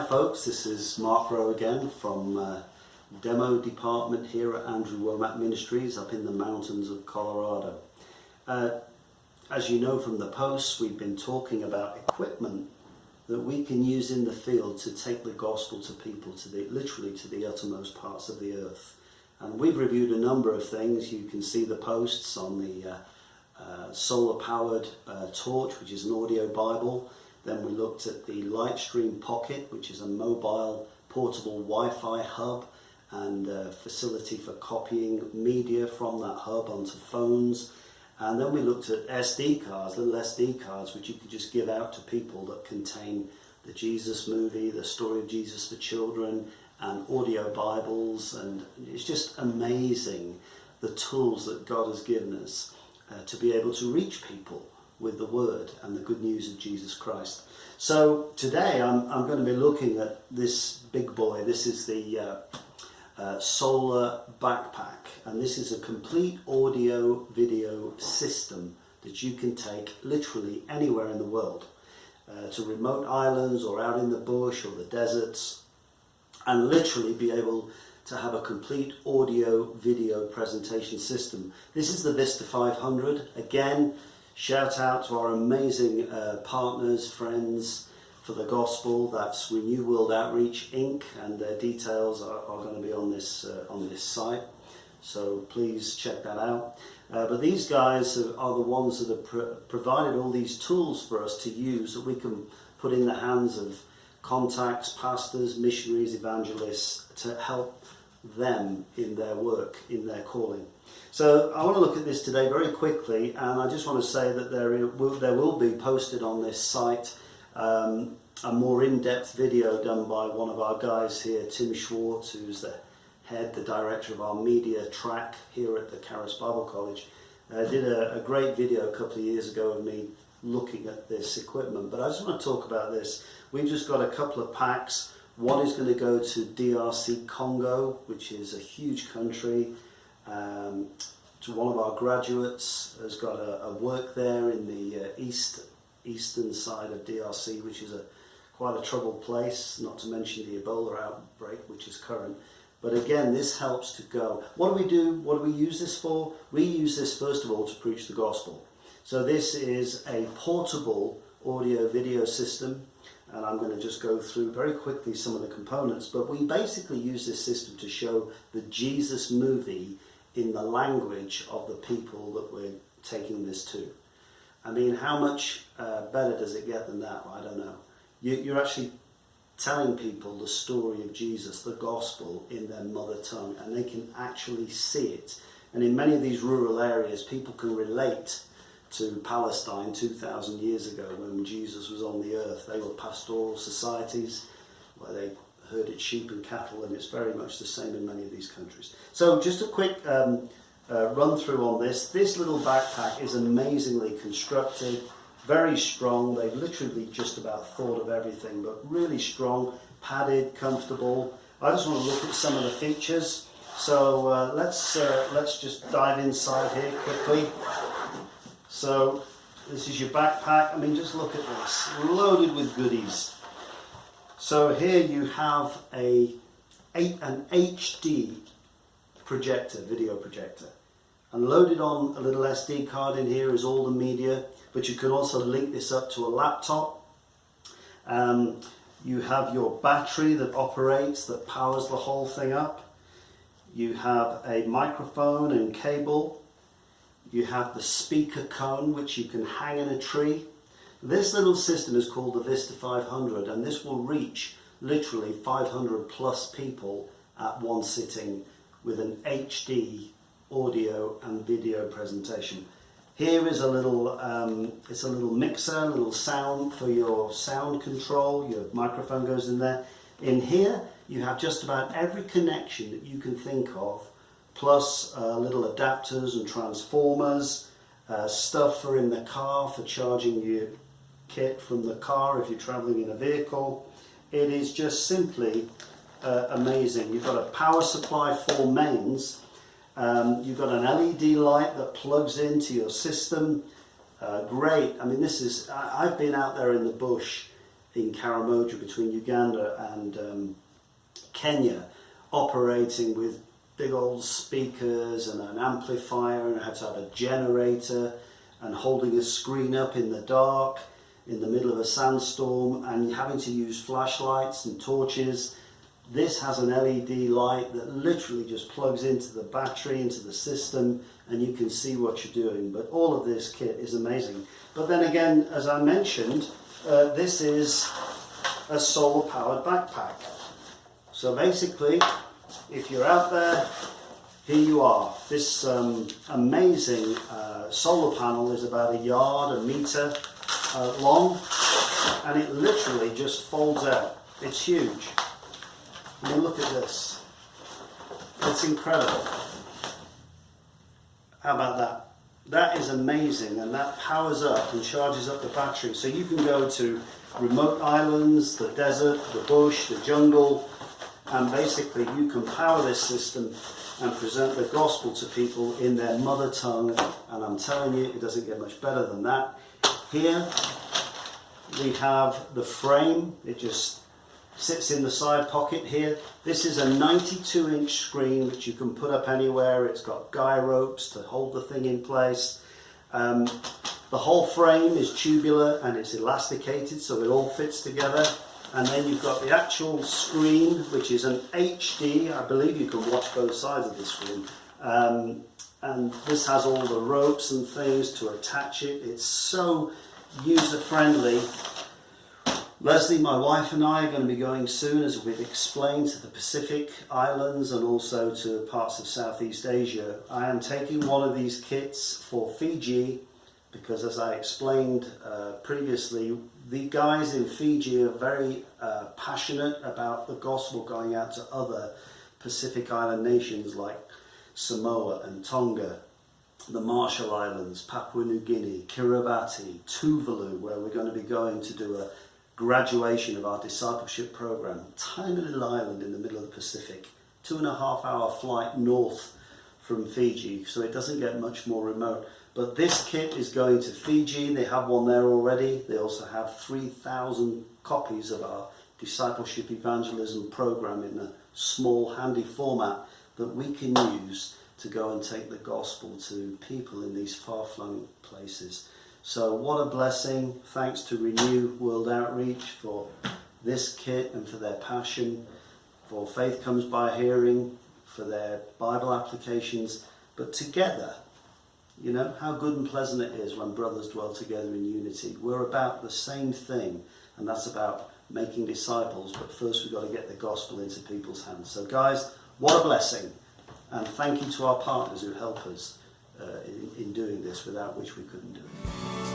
folks, this is Mark Rowe again from Demo Department here at Andrew Womack Ministries up in the mountains of Colorado. As you know from the posts, we've been talking about equipment that we can use in the field to take the gospel to people, literally to the uttermost parts of the earth. And we've reviewed a number of things. You can see the posts on the solar-powered torch, which is an audio Bible. Then we looked at the Lightstream Pocket, which is a mobile portable Wi-Fi hub and a facility for copying media from that hub onto phones. And then we looked at SD cards, little SD cards, which you could just give out to people that contain the Jesus movie, the story of Jesus for children, and audio Bibles. And it's just amazing the tools that God has given us to be able to reach people with the word and the good news of Jesus Christ. So today I'm going to be looking at this big boy. This is the solar backpack, and this is a complete audio video system that you can take literally anywhere in the world to remote islands or out in the bush or the deserts, and literally be able to have a complete audio video presentation system. This is the Vista 500. Again, shout out to our amazing partners, friends for the gospel. That's Renew World Outreach Inc. and their details are going to be on this site. So please check that out. But these guys are the ones that have provided all these tools for us to use that we can put in the hands of contacts, pastors, missionaries, evangelists to help them in their work, in their calling. So I want to look at this today very quickly, and I just want to say that there will be posted on this site a more in-depth video done by one of our guys here, Tim Schwartz, who's the director of our media track here at the Charis Bible College. Did a great video a couple of years ago of me looking at this equipment. But I just want to talk about this. We've just got a couple of packs. One is going to go to DRC Congo, which is a huge country. To one of our graduates has got a work there in the eastern side of DRC, which is quite a troubled place, not to mention the Ebola outbreak, which is current. But again, this helps to go. What do we do? What do we use this for? We use this first of all to preach the gospel. So this is a portable audio video system, and I'm going to just go through very quickly some of the components. But we basically use this system to show the Jesus movie in the language of the people that we're taking this to. I mean, how much better does it get than that? I don't know. You're actually telling people the story of Jesus, the gospel, in their mother tongue, and they can actually see it. And in many of these rural areas, people can relate to Palestine 2,000 years ago when Jesus was on the earth. They were pastoral societies where they herded sheep and cattle, and it's very much the same in many of these countries. So just a quick run through on this. This little backpack is amazingly constructed, very strong. They've literally just about thought of everything, but really strong, padded, comfortable. I just want to look at some of the features. So let's just dive inside here quickly. So this is your backpack. I mean, just look at this, loaded with goodies. So here you have an HD projector, video projector. And loaded on a little SD card in here is all the media, but you can also link this up to a laptop. You have your battery that operates, that powers the whole thing up. You have a microphone and cable. You have the speaker cone, which you can hang in a tree. This little system is called the Vista 500, and this will reach literally 500 plus people at one sitting with an HD audio and video presentation. Here is a little, it's a little mixer, a little sound for your sound control. Your microphone goes in there. In here, you have just about every connection that you can think of, plus little adapters and transformers, stuff for in the car for charging your kit from the car if you're traveling in a vehicle. It is just simply amazing. You've got a power supply for mains. You've got an LED light that plugs into your system. Great. I mean, this is, I've been out there in the bush in Karamoja between Uganda and Kenya, operating with big old speakers and an amplifier, and had to have a generator, and holding a screen up in the dark in the middle of a sandstorm, and having to use flashlights and torches. This has an LED light that literally just plugs into the battery, into the system, and you can see what you're doing. But all of this kit is amazing. But then again, as I mentioned, this is a solar powered backpack. So basically, if you're out there, here you are. This amazing solar panel is about a meter long, and it literally just folds out. It's huge. I mean, look at this. It's incredible. How about that? That is amazing, and that powers up and charges up the battery. So you can go to remote islands, the desert, the bush, the jungle, and basically you can power this system and present the gospel to people in their mother tongue. And I'm telling you, it doesn't get much better than that. Here we have the frame. It just sits in the side pocket here. This is a 92-inch screen which you can put up anywhere. It's got guy ropes to hold the thing in place. The whole frame is tubular and it's elasticated, so it all fits together. And then you've got the actual screen, which is an HD. I believe you can watch both sides of the screen. And this has all the ropes and things to attach it. It's so user-friendly. Leslie, my wife, and I are going to be going soon, as we've explained, to the Pacific Islands and also to parts of Southeast Asia. I am taking one of these kits for Fiji because, as I explained previously, the guys in Fiji are very passionate about the gospel going out to other Pacific Island nations like Samoa and Tonga, the Marshall Islands, Papua New Guinea, Kiribati, Tuvalu, where we're going to be going to do a graduation of our discipleship program. Tiny little island in the middle of the Pacific, 2.5-hour flight north from Fiji, so it doesn't get much more remote. But this kit is going to Fiji. They have one there already. They also have 3,000 copies of our discipleship evangelism program in a small handy format that we can use to go and take the gospel to people in these far-flung places. So what a blessing. Thanks to Renew World Outreach for this kit and for their passion, for Faith Comes by Hearing, for their Bible applications. But together, you know, how good and pleasant it is when brothers dwell together in unity. We're about the same thing, and that's about making disciples. But first we've got to get the gospel into people's hands. So guys, what a blessing. And thank you to our partners who help us in doing this, without which we couldn't do it.